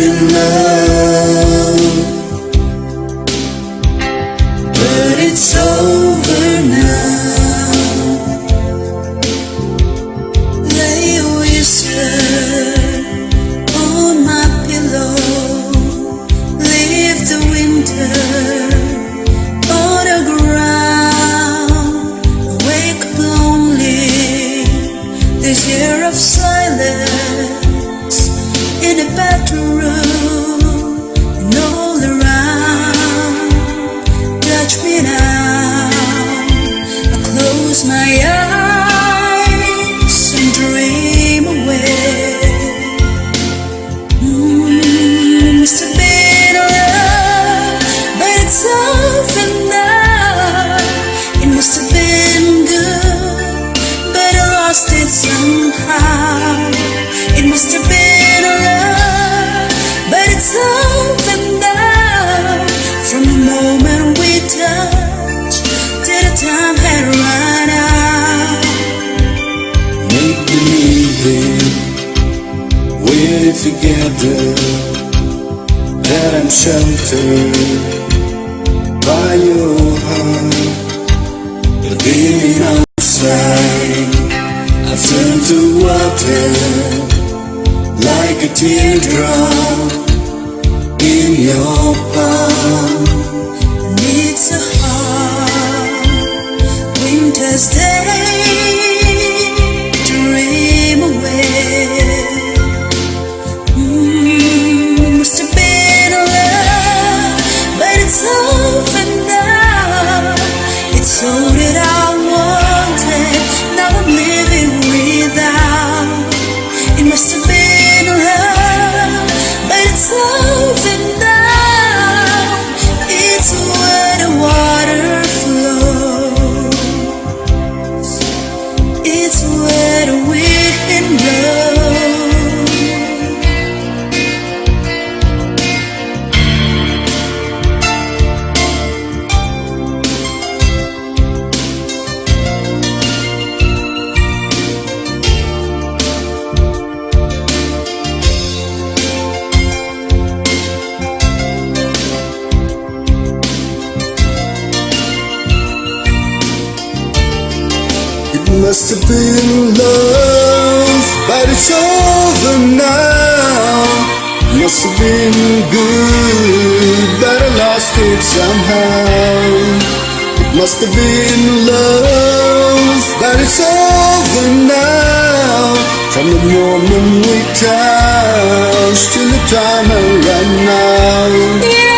in love, but it's over now. Lay a whisper on my pillow, leave the winter on the ground. Wake up lonely, this year of silence in the bedroom and all around. Touch me now, I close my eyes and dream away. It must have been a love, but it's over now. It must have been good, but I lost it somehow. It must have been a love, but it's over now. From the moment we touched till the time had run out. Make believing we're together, that I'm sheltered by your heart. But being outside, I've turned to water, like a teardrop in your palm. And it's a hard winter's day, dream away. It must have been a love, but it's over now. It's all that I wanted, now I'm living without. It must have been a love, but it's over now. It's where the water flows, it's where the wind blows. It must have been love, but it's over now. Must have been good, but I lost it somehow. It must have been love, but it's over now. From the moment we touched till the time I run out.